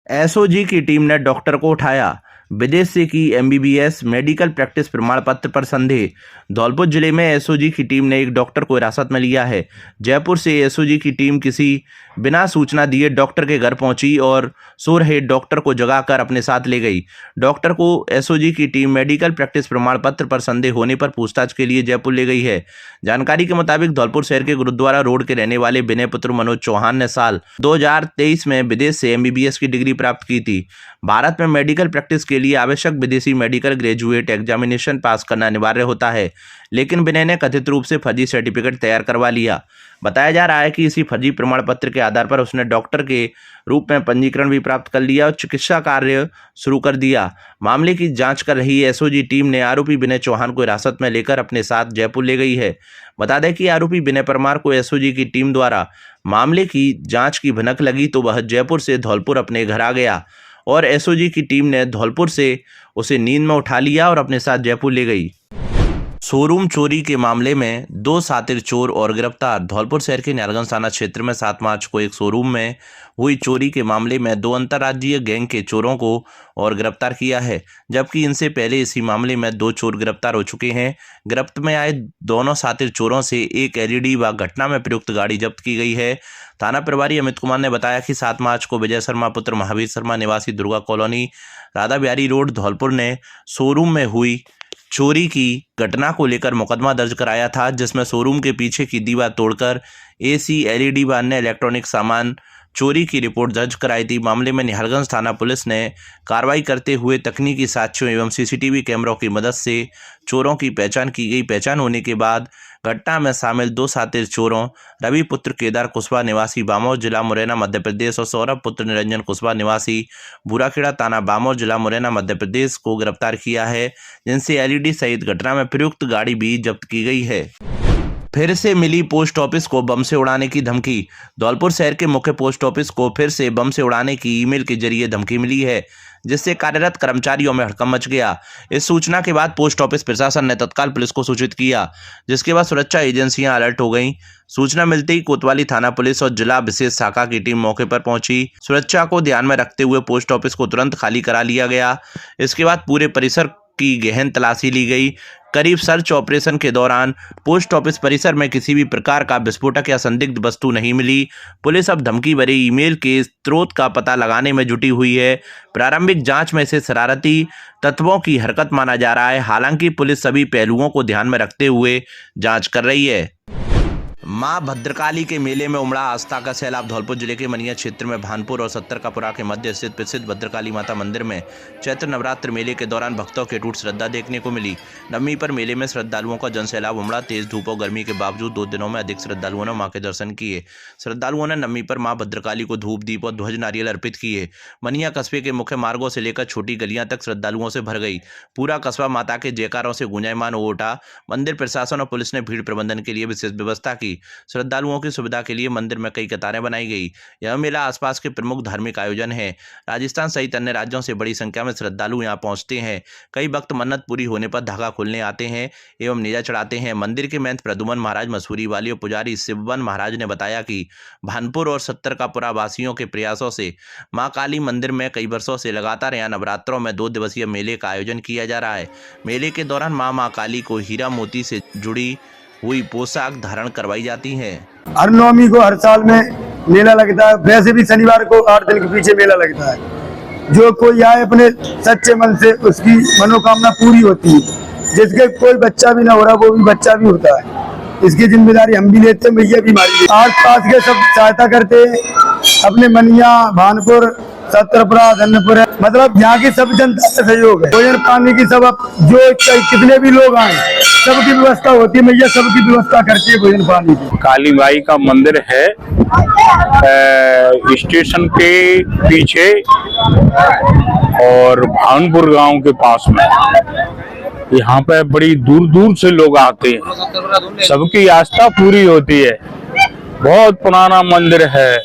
SOG की team ने doctor को उठाया। विदेश से की एमबीबीएस मेडिकल प्रैक्टिस प्रमाण पत्र पर संदेह। धौलपुर जिले में एसओजी की टीम ने एक डॉक्टर को हिरासत में लिया है। जयपुर से एसओजी की टीम किसी बिना सूचना दिए डॉक्टर के घर पहुंची और सो रहे डॉक्टर को जगाकर अपने साथ ले गई। डॉक्टर को एसओजी की टीम मेडिकल प्रैक्टिस प्रमाण पत्र पर संदेह होने पर पूछताछ के लिए जयपुर ले गई है। जानकारी के मुताबिक धौलपुर शहर के गुरुद्वारा रोड के रहने वाले विनय पुत्र मनोज चौहान ने साल 2023 में विदेश से एमबीबीएस की डिग्री प्राप्त की थी। भारत में मेडिकल प्रैक्टिस के लिए आवश्यक विदेशी मेडिकल ग्रेजुएट एग्जामिनेशन पास करना अनिवार्य होता है, लेकिन विनय ने कथित रूप से फर्जी सर्टिफिकेट तैयार करवा लिया। बताया जा रहा है कि इसी फर्जी प्रमाण पत्र के आधार पर उसने डॉक्टर के रूप में पंजीकरण भी प्राप्त कर लिया और चिकित्सा कार्य शुरू कर दिया। मामले की जांच कर रही एसओजी टीम ने आरोपी विनय चौहान को हिरासत में लेकर अपने साथ जयपुर ले गई है। बता दें कि आरोपी विनय परमार को एसओजी की टीम द्वारा मामले की जांच की भनक लगी तो वह जयपुर से धौलपुर अपने घर आ गया और एसओजी की टीम ने धौलपुर से उसे नींद में उठा लिया और अपने साथ जयपुर ले गई। शोरूम चोरी के मामले में 2 शातिर चोर और गिरफ्तार। धौलपुर शहर के निहालगंज थाना क्षेत्र में 7 मार्च को एक शोरूम में हुई चोरी के मामले में 2 अंतर्राज्यीय गैंग के चोरों को और गिरफ्तार किया है, जबकि इनसे पहले इसी मामले में 2 चोर गिरफ्तार हो चुके हैं। गिरफ्त में आए दोनों शातिर चोरों से एक एलईडी व घटना में प्रयुक्त गाड़ी जब्त की गई है। थाना प्रभारी अमित कुमार ने बताया कि 7 मार्च को विजय शर्मा पुत्र महावीर शर्मा निवासी दुर्गा कॉलोनी राधा बिहारी रोड धौलपुर ने शोरूम में हुई चोरी की घटना को लेकर मुकदमा दर्ज कराया था, जिसमें शोरूम के पीछे की दीवार तोड़कर एसी, एलईडी व अन्य इलेक्ट्रॉनिक सामान चोरी की रिपोर्ट दर्ज कराई थी। मामले में निहालगंज थाना पुलिस ने कार्रवाई करते हुए तकनीकी साक्ष्यों एवं सीसीटीवी कैमरों की मदद से चोरों की पहचान की गई। पहचान होने के बाद घटना में शामिल 2 शातिर चोरों रवि पुत्र केदार कुशवाहा निवासी बामौर जिला मुरैना मध्य प्रदेश और सौरभ पुत्र निरंजन कुशवाहा निवासी बुराखेड़ा थाना बामौर जिला मुरैना मध्य प्रदेश को गिरफ्तार किया है, जिनसे एलईडी सहित घटना में प्रयुक्त गाड़ी भी जब्त की गई है। फिर से मिली पोस्ट ऑफिस को बम से उड़ाने की धमकी। धौलपुर शहर के मुख्य पोस्ट ऑफिस को फिर से बम से उड़ाने की ईमेल के जरिए धमकी मिली है, जिससे कार्यरत कर्मचारियों में हड़कंप मच गया। इस सूचना के बाद पोस्ट ऑफिस प्रशासन ने तत्काल पुलिस को सूचित किया, जिसके बाद सुरक्षा एजेंसियां अलर्ट हो गईं। सूचना मिलते ही कोतवाली थाना पुलिस और जिला विशेष शाखा की टीम मौके पर पहुंची। सुरक्षा को ध्यान में रखते हुए पोस्ट ऑफिस को तुरंत खाली करा लिया गया। इसके बाद पूरे परिसर की गहन तलाशी ली गई। करीब सर्च ऑपरेशन के दौरान पोस्ट ऑफिस परिसर में किसी भी प्रकार का विस्फोटक या संदिग्ध वस्तु नहीं मिली। पुलिस अब धमकी भरे ईमेल के स्रोत का पता लगाने में जुटी हुई है। प्रारंभिक जांच में इसे शरारती तत्वों की हरकत माना जा रहा है। हालांकि पुलिस सभी पहलुओं को ध्यान में रखते हुए जांच कर रही है। मां भद्रकाली के मेले में उमड़ा आस्था का सैलाब। धौलपुर जिले के मनिया क्षेत्र में भानपुर और सत्तरकापुरा के मध्य स्थित प्रसिद्ध भद्रकाली माता मंदिर में चैत्र नवरात्र मेले के दौरान भक्तों की अटूट श्रद्धा देखने को मिली। नवमी पर मेले में श्रद्धालुओं का जनसैलाब उमड़ा। तेज धूप और गर्मी के बावजूद 2 दिनों में अधिक श्रद्धालुओं ने मां के दर्शन किए। श्रद्धालुओं ने नवमी पर मां भद्रकाली को धूप, दीप और ध्वज नारियल अर्पित किए। मनिया कस्बे के मुख्य मार्गों से लेकर छोटी गलियां तक श्रद्धालुओं से भर गई। पूरा कस्बा माता के जयकारों से गूंजायमान हो उठा। मंदिर प्रशासन और पुलिस ने भीड़ प्रबंधन के लिए विशेष व्यवस्था की। श्रद्धालुओं की सुविधा के लिए मंदिर में कई कतारें बनाई गई। यह मेला आसपास के प्रमुख धार्मिक आयोजन है। राजस्थान सहित अन्य राज्यों से बड़ी संख्या में श्रद्धालु यहां पहुंचते हैं। कई भक्त मन्नत पूरी होने पर धागा खोलने आते हैं एवं नेजा चढ़ाते हैं। मंदिर के महंत प्रदुमन महाराज, मसूरी वाली और पुजारी शिववन महाराज ने बताया कि भानपुर और सत्तरकापुरा वासियों के प्रयासों से मां काली मंदिर में कई वर्षों से लगातार यहाँ नवरात्रों में 2 दिवसीय मेले का आयोजन किया जा रहा है। मेले के दौरान मां काली को हीरा मोती से जुड़ी हुई पोशाक धारण करवाई जाती है। हर नवमी को हर साल में मेला लगता है। वैसे भी शनिवार को 8 दिन के पीछे मेला लगता है। जो कोई आए अपने सच्चे मन से उसकी मनोकामना पूरी होती है। जिसके कोई बच्चा भी ना हो रहा वो भी बच्चा भी होता है। इसकी जिम्मेदारी हम भी लेते हैं, मैया भी हमारी। आस पास के सब सहायता करते हैं। अपने मनिया, भानपुर, सत्तरपुरा, धनपुर, मतलब यहाँ की सब जनता का सहयोग है। भोजन पानी की सब जो कितने भी लोग आए सबकी व्यवस्था होती है। मैया सबकी व्यवस्था करती है भोजन पानी की। काली माई का मंदिर है स्टेशन के पीछे और भानपुर गांव के पास में। यहाँ पे बड़ी दूर दूर से लोग आते हैं, सबकी आस्था पूरी होती है। बहुत पुराना मंदिर है,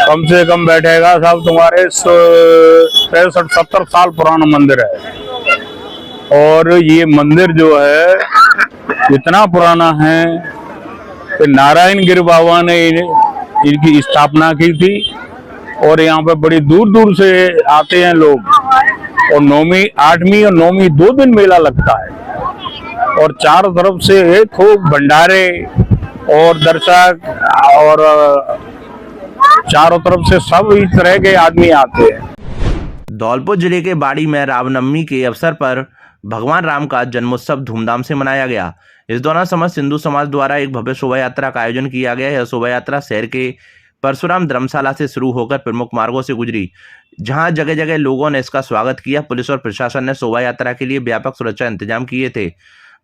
कम से कम बैठेगा साहब तुम्हारे 65-70 साल पुराना मंदिर है। और ये मंदिर जो है इतना पुराना है कि नारायण गिर बाबा ने इनकी स्थापना की थी और यहाँ पे बड़ी दूर दूर से आते हैं लोग। और 9वीं 8वीं और 9वीं 2 दिन मेला लगता है और चारों तरफ से खूब भंडारे और दर्शक और चारों तरफ से सब इस तरह के आदमी आते हैं। धौलपुर जिले के बाड़ी में रामनवमी के अवसर पर भगवान राम का जन्मोत्सव धूमधाम से मनाया गया। इस दौरान समस्त हिंदू समाज द्वारा एक भव्य शोभा यात्रा का आयोजन किया गया। यह शोभा यात्रा शहर के परशुराम धर्मशाला से शुरू होकर प्रमुख मार्गों से गुजरी, जहां जगह जगह लोगों ने इसका स्वागत किया। पुलिस और प्रशासन ने शोभा यात्रा के लिए व्यापक सुरक्षा इंतजाम किए थे।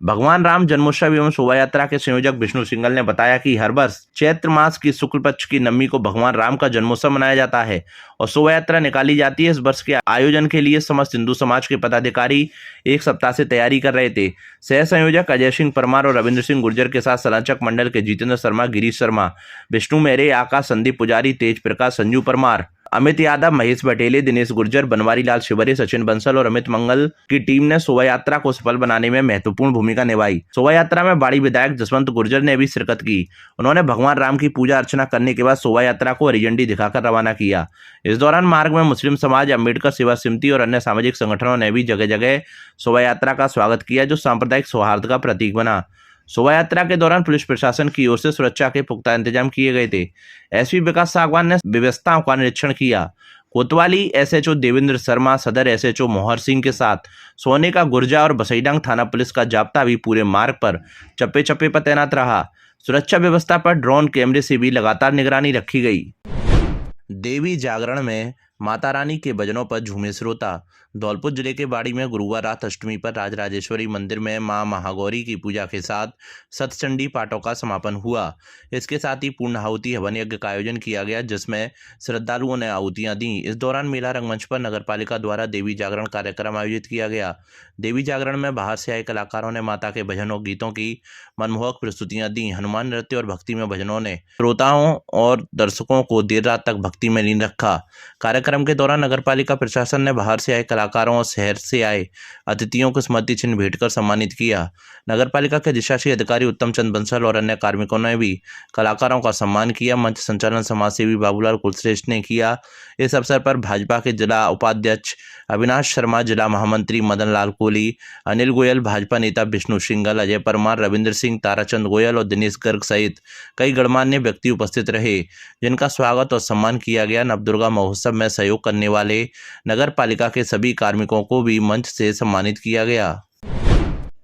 भगवान राम जन्मोत्सव एवं शोभा यात्रा के संयोजक विष्णु सिंघल ने बताया कि हर वर्ष चैत्र मास की शुक्ल पक्ष की नवमी को भगवान राम का जन्मोत्सव मनाया जाता है और शोभा यात्रा निकाली जाती है। इस वर्ष के आयोजन के लिए समस्त हिंदू समाज के पदाधिकारी एक सप्ताह से तैयारी कर रहे थे। सह संयोजक अजय सिंह परमार और रविंद्र सिंह गुर्जर के साथ संचालक मंडल के जितेंद्र शर्मा, गिरीश शर्मा, विष्णु मेहरे, आकाश, संदीप पुजारी, तेज प्रकाश, संजू परमार, अमित यादव, महेश बटेले, दिनेश गुर्जर, बनवारी लाल शिवरे, सचिन बंसल और अमित मंगल की टीम ने शोभा यात्रा को सफल बनाने में महत्वपूर्ण भूमिका निभाई। शोभा यात्रा में बाड़ी विधायक जसवंत गुर्जर ने भी शिरकत की। उन्होंने भगवान राम की पूजा अर्चना करने के बाद शोभा यात्रा को हरी झंडी दिखाकर रवाना किया। इस दौरान मार्ग में मुस्लिम समाज, अम्बेडकर सेवा समिति और अन्य सामाजिक संगठनों ने भी जगह जगह शोभा यात्रा का स्वागत किया, जो सांप्रदायिक सौहार्द का प्रतीक बना। शोभा यात्रा के दौरान पुलिस प्रशासन की ओर से सुरक्षा के पुख्ता इंतजाम किए गए थे। एसपी विकास सागवान ने व्यवस्थाओं का निरीक्षण किया। कोतवाली एसएचओ देवेंद्र शर्मा, सदर एसएचओ मोहर सिंह के साथ सोने का गुर्जा और बसईडांग थाना पुलिस का जाब्ता भी पूरे मार्ग पर चप्पे चप्पे पर तैनात रहा। सुरक्षा व्यवस्था पर ड्रोन कैमरे से भी लगातार निगरानी रखी गई। देवी जागरण में माता रानी के भजनों पर झूमे श्रोता। धौलपुर जिले के बाड़ी में गुरुवार रात अष्टमी पर राजराजेश्वरी मंदिर में मां महागौरी की पूजा के साथ सतचंडी पाठों का समापन हुआ। इसके साथ ही पूर्ण आहुति हवन यज्ञ का आयोजन किया गया, जिसमें श्रद्धालुओं ने आहुतियां दी। इस दौरान मेला रंगमंच पर नगरपालिका द्वारा देवी जागरण कार्यक्रम आयोजित किया गया। देवी जागरण में बाहर से आए कलाकारों ने माता के भजनों गीतों की मनमोहक प्रस्तुतियां दी। हनुमान नृत्य और भक्ति में भजनों ने श्रोताओं और दर्शकों को देर रात तक भक्ति में लीन रखा। कार्यक्रम के दौरान नगरपालिका प्रशासन ने बाहर से आए कलाकारों और शहर से आए अतिथियों को स्मृति चिन्ह भेंट कर सम्मानित किया। नगरपालिका के अधिशासी अधिकारी उत्तम चंद बंसल और अन्य कार्मिकों ने भी कलाकारों का सम्मान किया। मंच संचालन समाज सेवी बाबूलाल कुलश्रेष्ठ ने किया। इस अवसर पर भाजपा के जिला उपाध्यक्ष अविनाश शर्मा, जिला महामंत्री मदन लाल कोहली, अनिल गोयल, भाजपा नेता विष्णु सिंघल, अजय परमार, रविंद्र सिंह, ताराचंद गोयल और दिनेश गर्ग सहित कई गणमान्य व्यक्ति उपस्थित रहे, जिनका स्वागत और सम्मान किया गया। नवदुर्गा महोत्सव में सहयोग करने वाले नगर पालिका के सभी कार्मिकों को भी मंच से सम्मानित किया गया।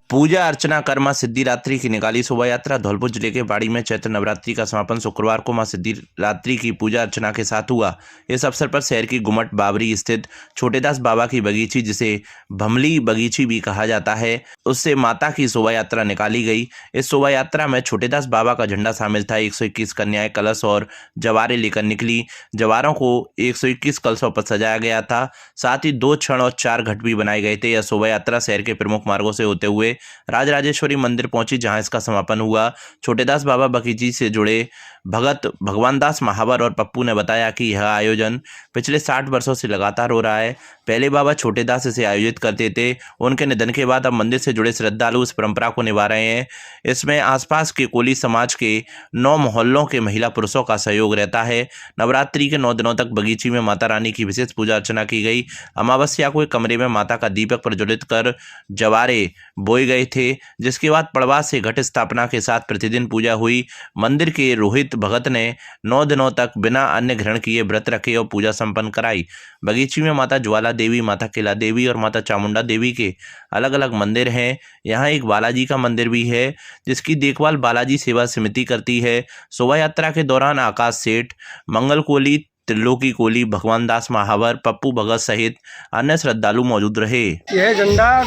पूजा अर्चना कर मां सिद्धिरात्रि की निकाली शोभा यात्रा। धौलपुर जिले के बाड़ी में चैत्र नवरात्रि का समापन शुक्रवार को मां सिद्धिरात्रि की पूजा अर्चना के साथ हुआ। इस अवसर पर शहर की गुमट बाबरी स्थित छोटेदास बाबा की बगीची, जिसे भमली बगीची भी कहा जाता है, उससे माता की शोभा यात्रा निकाली गई। इस शोभा यात्रा में छोटेदास बाबा का झंडा शामिल था। 121 कन्याएं कलश और जवारे लेकर निकली। जवारों को 121 कलशों पर सजाया गया था। साथ ही 2 क्षण और 4 घट भी बनाए गए थे। यह शोभा यात्रा शहर के प्रमुख मार्गों से होते हुए राजराजेश्वरी मंदिर पहुंची, जहां इसका समापन हुआ। छोटेदास बाबा बगीची से जुड़े भगत भगवान दास महावर और पप्पू ने बताया कि यह आयोजन पिछले 60 वर्षों से लगातार हो रहा है। पहले बाबा छोटेदास इसे आयोजित करते थे। उनके निधन के बाद अब मंदिर से जुड़े श्रद्धालु इस परंपरा को निभा रहे हैं। इसमें आसपास के कोली समाज के 9 मोहल्लों के महिला पुरुषों का सहयोग रहता है। नवरात्रि के 9 दिनों तक बगीची में माता रानी की विशेष पूजा अर्चना की गई। अमावस्या को एक कमरे में माता का दीपक प्रज्वलित कर जवारे बोए गए थे, जिसके बाद पड़वा से घट स्थापना के साथ प्रतिदिन पूजा हुई। मंदिर के रोहित भगत ने 9 दिनों तक बिना अन्न ग्रहण किए व्रत रखे और पूजा संपन्न कराई। बगीची में माता ज्वाला देवी, माता केला देवी और माता चामुंडा देवी के अलग अलग मंदिर हैं। यहाँ एक बालाजी का मंदिर भी है, जिसकी देखभाल बालाजी सेवा समिति करती है। शोभा यात्रा के दौरान आकाश सेठ, मंगल कोहली, त्रिलोकी कोहली, भगवान दास महावर, पप्पू भगत सहित अन्य श्रद्धालु मौजूद रहे। यह झंडा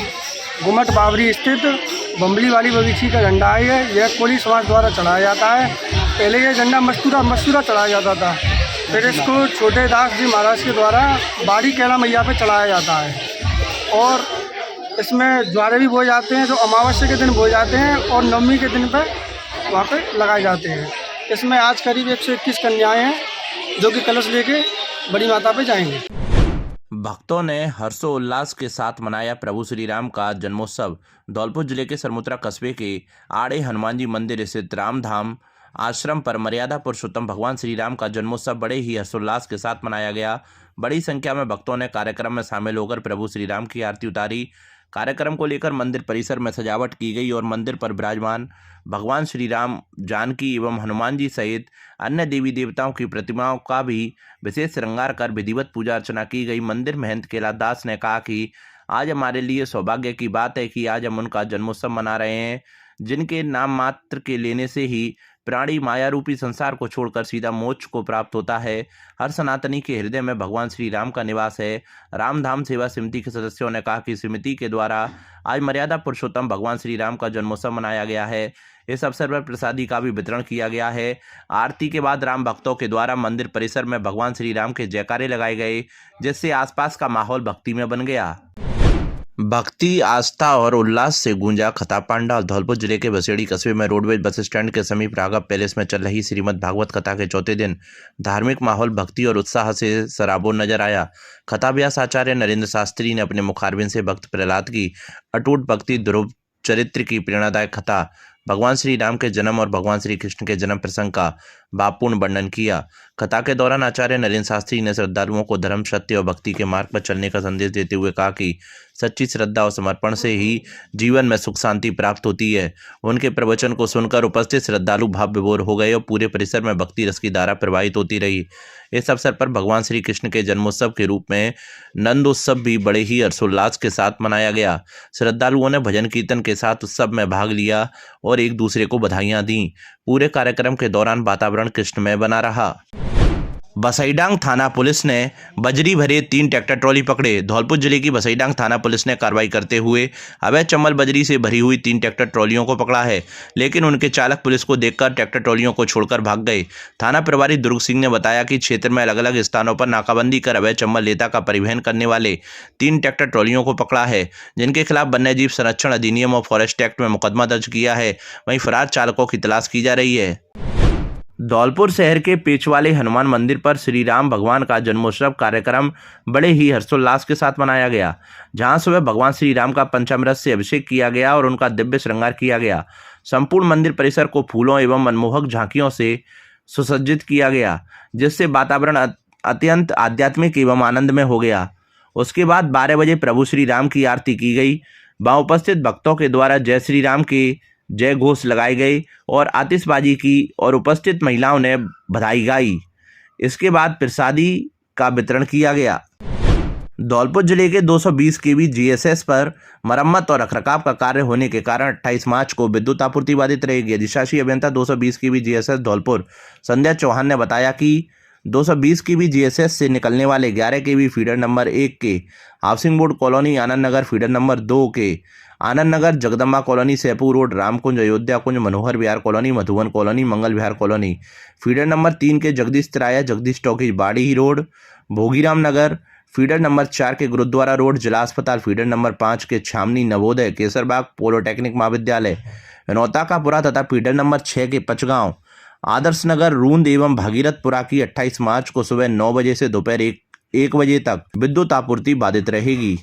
गुमट बाबरी स्थित बम्बली वाली बगीची का झंडा है। यह कोली समाज द्वारा चढ़ाया जाता है। पहले यह झंडा मस्तूरा चढ़ाया जाता था, फिर इसको छोटे दास जी महाराज के द्वारा बाड़ी कैला मैया पे चढ़ाया जाता है। और इसमें ज्वारे भी बोए जाते हैं, जो अमावस्या के दिन बोए जाते हैं और नवमी के दिन पर वहाँ पे लगाए जाते हैं। इसमें आज करीब 121 कन्याएँ हैं, जो कि कलश लेके बड़ी माता पे जाएंगे। भक्तों ने हर्षोल्लास के साथ मनाया प्रभु श्री राम का जन्मोत्सव। धौलपुर जिले के सरमुत्रा कस्बे के आड़े हनुमान जी मंदिर स्थित रामधाम आश्रम पर मर्यादा पुरुषोत्तम भगवान श्री राम का जन्मोत्सव बड़े ही हर्षोल्लास के साथ मनाया गया। बड़ी संख्या में भक्तों ने कार्यक्रम में शामिल होकर प्रभु श्री राम की आरती उतारी। कार्यक्रम को लेकर मंदिर परिसर में सजावट की गई और मंदिर पर विराजमान भगवान श्री राम, जानकी एवं हनुमान जी सहित अन्य देवी देवताओं की प्रतिमाओं का भी विशेष श्रृंगार कर विधिवत पूजा अर्चना की गई। मंदिर महंत केला दास ने कहा कि आज हमारे लिए सौभाग्य की बात है कि आज हम उनका जन्मोत्सव मना रहे हैं, जिनके नाम मात्र के लेने से ही प्राणी माया रूपी संसार को छोड़कर सीधा मोक्ष को प्राप्त होता है। हर सनातनी के हृदय में भगवान श्री राम का निवास है। रामधाम सेवा समिति के सदस्यों ने कहा कि समिति के द्वारा आज मर्यादा पुरुषोत्तम भगवान श्री राम का जन्मोत्सव मनाया गया है। इस अवसर पर प्रसादी का भी वितरण किया गया है। आरती के बाद राम भक्तों के द्वारा मंदिर परिसर में भगवान श्री राम के जयकारे लगाए गए, जिससे आसपास का माहौल भक्ति में बन गया। भक्ति, आस्था और उल्लास से गूंजा खतापांडाल। धौलपुर जिले के बसेड़ी कस्बे में रोडवेज बस स्टैंड के समीप राघव पैलेस में चल रही श्रीमद् भागवत कथा के चौथे दिन धार्मिक माहौल भक्ति और उत्साह से सराबोर नजर आया। कथाभ्यास आचार्य नरेंद्र शास्त्री ने अपने मुखारबिंद से भक्त प्रहलाद की अटूट भक्ति ध्रुव चरित्र की प्रेरणादायक कथा, भगवान श्री राम के जन्म और भगवान श्री कृष्ण के जन्म प्रसंग का भावपूर्ण वर्णन किया। कथा के दौरान आचार्य नरेंद्र शास्त्री ने श्रद्धालुओं को धर्म, सत्य और भक्ति के मार्ग पर चलने का संदेश देते हुए कहा कि सच्ची श्रद्धा और समर्पण से ही जीवन में सुख शांति प्राप्त होती है। उनके प्रवचन को सुनकर उपस्थित श्रद्धालु भाव विभोर हो गए और पूरे परिसर में भक्ति रस की धारा प्रवाहित होती रही। इस अवसर पर भगवान श्री कृष्ण के जन्मोत्सव के रूप में नंदोत्सव भी बड़े ही हर्षोल्लास के साथ मनाया गया। श्रद्धालुओं ने भजन कीर्तन के साथ उत्सव में भाग लिया और एक दूसरे को बधाइयां दी। पूरे कार्यक्रम के दौरान वातावरण कृष्णमय बना रहा। बसईडांग थाना पुलिस ने बजरी भरे 3 ट्रैक्टर ट्रॉली पकड़े। धौलपुर जिले की बसईडांग थाना पुलिस ने कार्रवाई करते हुए अवैध चम्बल बजरी से भरी हुई 3 ट्रैक्टर ट्रॉलियों को पकड़ा है, लेकिन उनके चालक पुलिस को देखकर ट्रैक्टर ट्रॉलियों को छोड़कर भाग गए। थाना प्रभारी दुर्ग सिंह ने बताया कि क्षेत्र में अलग अलग स्थानों पर नाकाबंदी कर अवैध चम्बल लेता का परिवहन करने वाले 3 ट्रैक्टर ट्रॉलियों को पकड़ा है, जिनके खिलाफ वन्यजीव संरक्षण अधिनियम और फॉरेस्ट एक्ट में मुकदमा दर्ज किया है। वहीं फरार चालकों की तलाश की जा रही है। धौलपुर शहर के पेचवाले हनुमान मंदिर पर श्री राम भगवान का जन्मोत्सव कार्यक्रम बड़े ही हर्षोल्लास के साथ मनाया गया, जहां सुबह भगवान श्री राम का पंचामृत से अभिषेक किया गया और उनका दिव्य श्रृंगार किया गया। संपूर्ण मंदिर परिसर को फूलों एवं मनमोहक झांकियों से सुसज्जित किया गया, जिससे वातावरण अत्यंत आध्यात्मिक एवं आनंदमय हो गया। उसके बाद 12 बजे प्रभु श्री राम की आरती की गई। वहां उपस्थित भक्तों के द्वारा जय श्री राम के जय घोष लगाए गए और आतिशबाजी की और उपस्थित महिलाओं ने बधाई गाई। इसके बाद प्रसादी का वितरण किया गया। धौलपुर जिले के 220 केवी जीएसएस पर मरम्मत और रखरखाव का कार्य होने के कारण 28 मार्च को विद्युत आपूर्ति बाधित रहेगी। अधिशासी अभियंता 220 केवी जीएसएस धौलपुर संध्या चौहान ने बताया कि 220 केवी जीएसएस से निकलने वाले 11 केवी फीडर नंबर 1 के housing board colony Anand Nagar, feeder number 2 के आनंद नगर, जगदम्बा कॉलोनी, सेपू रोड, रामकुंज, अयोध्या कुंज, मनोहर विहार कॉलोनी, मधुवन कॉलोनी, मंगल विहार कॉलोनी, फीडर नंबर 3 के जगदीश तिराया, जगदीश टॉकीज, बाड़ी रोड, भोगीराम नगर, फीडर नंबर 4 के गुरुद्वारा रोड, जिला अस्पताल, फीडर नंबर 5 के छामनी, नवोदय, केसरबाग, पोलोटेक्निक महाविद्यालय, नौताकापुरा तथा फीडर नंबर 6 के पचगांव, आदर्श नगर, रूंद एवं भागीरथपुरा की 28 मार्च को सुबह 9 बजे से दोपहर 1 बजे तक विद्युत आपूर्ति बाधित रहेगी।